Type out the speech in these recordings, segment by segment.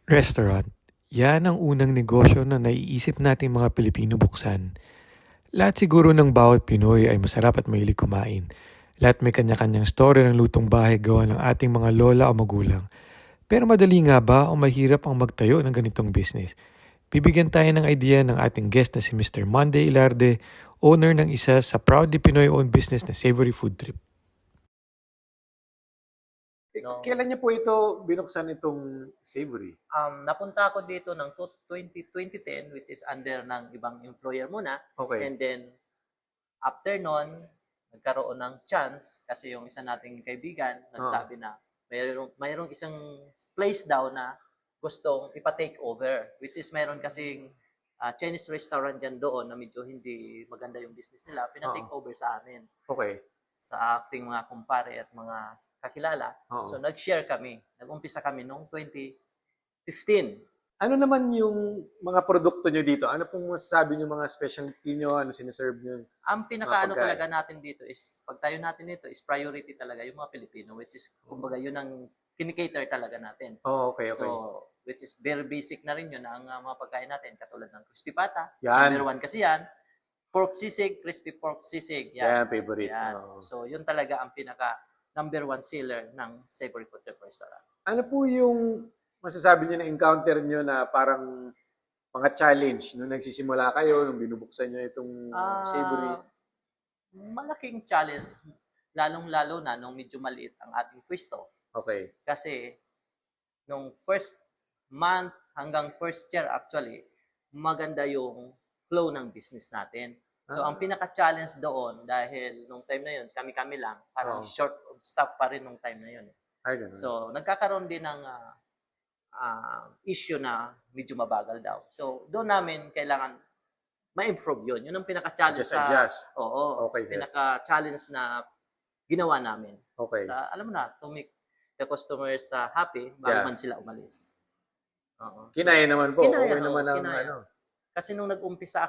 Restaurant. Yan ang unang negosyo na naiisip nating mga Pilipino buksan. Lahat siguro ng bawat Pinoy ay masarap at mahilig kumain. Lahat may kanya-kanyang story ng lutong bahay gawa ng ating mga lola o magulang. Pero madali nga ba o mahirap ang magtayo ng ganitong business? Bibigyan tayo ng idea ng ating guest na si Mr. Monday Ilarde, owner ng isa sa proudly Pinoy-owned business na Savory Food Trip. Nung Kailan niyo po ito binuksan itong Savory? napunta ako dito ng 2010, which is under ng ibang employer muna. Okay. And then, after nun, nagkaroon ng chance kasi yung isa nating kaibigan nagsabi na mayroong isang place daw na gustong ipa-take over, which is mayroon kasing Chinese restaurant dyan doon na medyo hindi maganda yung business nila, pina-take over sa amin, Okay. sa ating mga kumpare at mga kakilala. Oo. So, nag-share kami. Nag-umpisa kami noong 2015. Ano naman yung mga produkto niyo dito? Ano pong masasabi niyo mga specialty niyo? Ano sinaserve niyo? Ang pinakaano Mga pagkain. talaga natin dito is, pag tayo natin dito is priority talaga yung mga Pilipino, which is, kumbaga, yun ang kinikater talaga natin. Oh, okay. So, which is very basic na rin yun ang mga pagkain natin, katulad ng crispy pata. Yan. Number one kasi yan. Pork sisig, crispy pork sisig. Yan, favorite. Yan. Oo. So, yun talaga ang pinaka number one seller ng Savory Food Trip Restaurant. Ano po yung masasabi niyo na encounter niyo na parang mga challenge nung nagsisimula kayo, nung binubuksan niyo itong Savory? Malaking challenge, lalong-lalo na nung medyo maliit ang ating pwesto. Okay. Kasi nung first month hanggang first year actually, maganda yung flow ng business natin. So, ang pinaka-challenge doon, dahil nung time na yun, kami-kami lang, parang short of staff pa rin nung time na yun. Ay, ganun. So, nagkakaroon din ng issue na medyo mabagal daw. So, doon namin kailangan ma-improve yun. Yun ang pinaka-challenge Adjust. Oo, Okay, sir. pinaka-challenge na ginawa namin. Okay. Alam mo na, to make the customers happy bago man sila umalis. Oo. Kinaya naman po. Kinaya, Okay naman ang kinaya. ano. Kasi nung nag-umpisa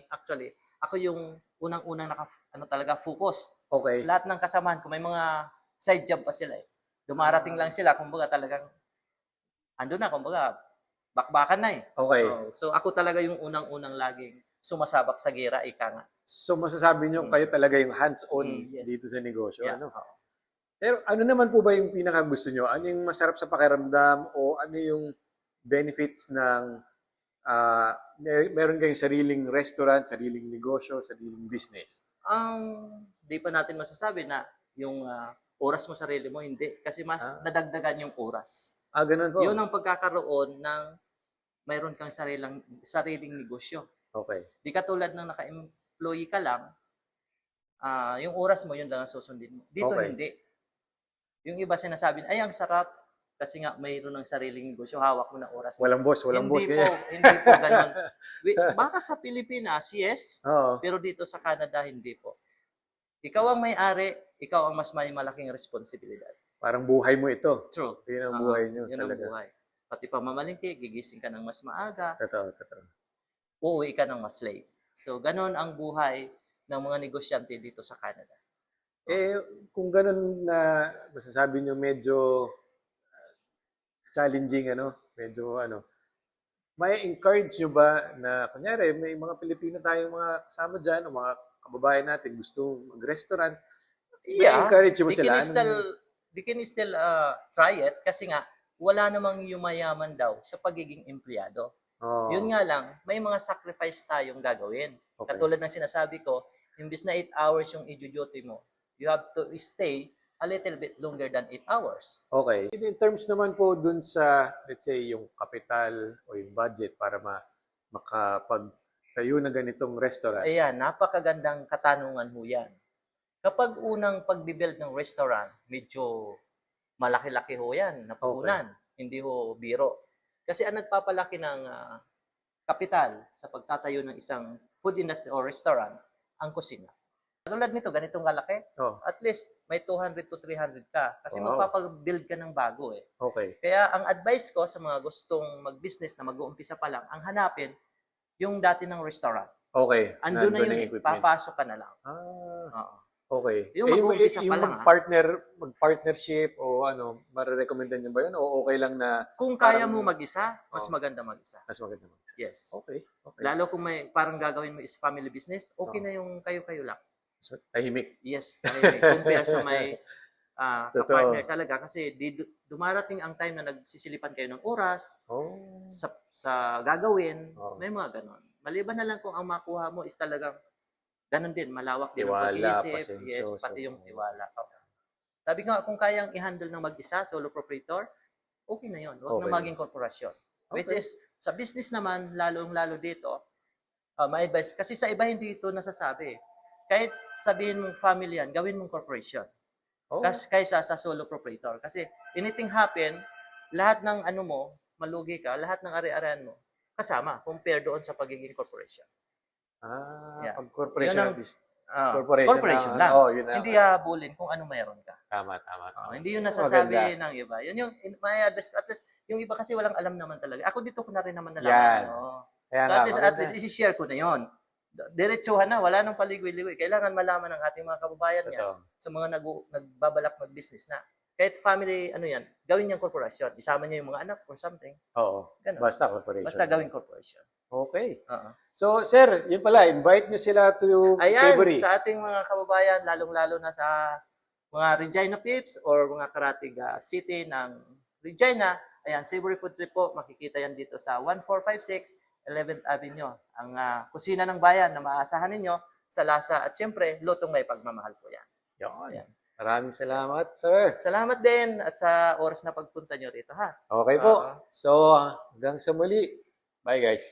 actually, ako yung unang-unang talaga focus. Okay. Lahat ng kasamahan ko, may mga side job pa sila eh. Dumarating lang sila, kumbaga talagang, ando na, kumbaga, bakbakan na eh. Okay. So ako talaga yung unang-unang laging sumasabak sa gira, ika nga. So masasabi niyo kayo talaga yung hands-on Yes. dito sa negosyo. Yeah. Ano? Pero ano naman po ba yung pinaka-gusto niyo? Ano yung masarap sa pakiramdam o ano yung benefits ng meron kayong sariling restaurant, sariling negosyo, sariling business? Di pa natin masasabi na yung oras mo sarili mo, hindi. Kasi mas nadagdagan yung oras. Ganun po. Yun ang pagkakaroon ng mayroon kang sariling negosyo. Okay. Di katulad ng naka-employee ka lang, yung oras mo, yun lang ang susundin mo. Dito Okay. hindi. Yung iba sinasabi, ay ang sarap, kasi nga mayroon ng sariling negosyo, hawak mo na oras mo. Walang boss. Hindi Kaya. po ganun. Baka sa Pilipinas, yes, Oo. pero dito sa Canada, hindi po. Ikaw ang may-ari, ikaw ang mas may malaking responsibilidad. Parang buhay mo ito. True. Yun ang buhay niyo Yun ang talaga. buhay. Pati pamamalingki, gigising ka ng mas maaga, Totoo. uuwi ka ng mas late. So, ganun ang buhay ng mga negosyante dito sa Canada. Kung ganun na masasabi niyo medyo challenging, medyo may encourage nyo ba na, kunyari, may mga Pilipino tayong mga kasama dyan, o mga kababayan natin gusto mag-restaurant, may encourage mo sila? They can still try it kasi nga, wala namang yumayaman daw sa pagiging empleyado. Oh, Yun nga lang, may mga sacrifice tayong gagawin. Okay. Katulad ng sinasabi ko, imbis na 8 hours yung i-duty mo, you have to stay a little bit longer than 8 hours. Okay. In terms naman po dun sa, let's say, yung capital o yung budget para makapagtayo ng ganitong restaurant. Ayan, napakagandang katanungan ho yan. Kapag unang pagbibuild ng restaurant, medyo malaki-laki ho yan, napuhunan. Hindi ho biro. Kasi ang nagpapalaki ng kapital sa pagtatayo ng isang food industry or restaurant, ang kusina. Tulad nito, ganitong kalaki, at least may 200 to 300 ka. Kasi magpapag-build ka ng bago eh. Okay. Kaya ang advice ko sa mga gustong mag-business na mag-uumpisa pa lang, ang hanapin yung dati ng restaurant. Okay. Andun na Nandun yun, yung equipment. papasok ka na lang. Ah. Oo. Yung Okay. Yung, mag-uumpisa yung pa lang, mag-partnership o ano, marerecomendan niyo ba yun? O okay lang na Kung kaya parang- mo mag-isa, mas Oh. maganda mag-isa. mas maganda mag-isa? Yes. Okay. Okay. Lalo kung may parang gagawin mo is family business, okay Oh. na yung kayo-kayo lang. So, tahimik. Yes, tahimik. Compare sa may Totoo. kapartner talaga kasi dumarating ang time na nagsisilipan kayo ng oras Oh. sa gagawin, Oh. may mga ganon. Maliban na lang kung ang makuha mo is talagang ganon din, malawak din ang Tiwala, pag-iisip, pasensyoso. yes, pati yung tiwala. Sabi nga, kung kayang i-handle ng mag-isa, solo proprietor, okay na yun. Huwag Okay. na maging korporasyon. Which Okay. is, sa business naman, lalong-lalo dito, may advice. Kasi sa iba hindi ito nasasabi. Kahit sabihin mong family yan, gawin mong corporation. Oh. Kaysa sa solo proprietor. Kasi anything happen, lahat ng ano mo, malugi ka, lahat ng ari-arian mo, kasama, compare doon sa pagiging corporation. Yeah. Pag corporation Yun ang- at least. Corporation lang. Oh, yun na. Hindi habulin kung ano meron ka. Tama. Hindi yun Yun ang nasasabi maganda. ng iba. Yun yung may advice ko. At least, yung iba kasi walang alam naman talaga. Ako dito ko na rin naman Yan. nalaman. Kaya So, nga, at maganda. least isi-share ko na yun. Diretsuhan na, wala nang paligoy-ligoy. Kailangan malaman ng ating mga kababayan niya Totoo. sa mga nagbabalak mag-business na. Kahit family, ano yan, gawin niyang corporation. Isama niya yung mga anak or something. Oo. Ganun. Basta corporation. Basta gawin corporation. Okay. Oo. So, sir, yun pala, invite niyo sila to Ayan, Savory. sa ating mga kababayan, lalong-lalo na sa mga Regina Pips or mga Karatig City ng Regina, ayan, Savory Food Trip po, makikita yan dito sa 1456 11th Avenue. Ang kusina ng bayan na maaasahan ninyo sa lasa at siyempre, lutong may pagmamahal po yan. Yun. Ayan. Maraming salamat, sir. Salamat din at sa oras na pagpunta nyo rito, ha? Okay po. Oo. So, hanggang sa muli. Bye, guys.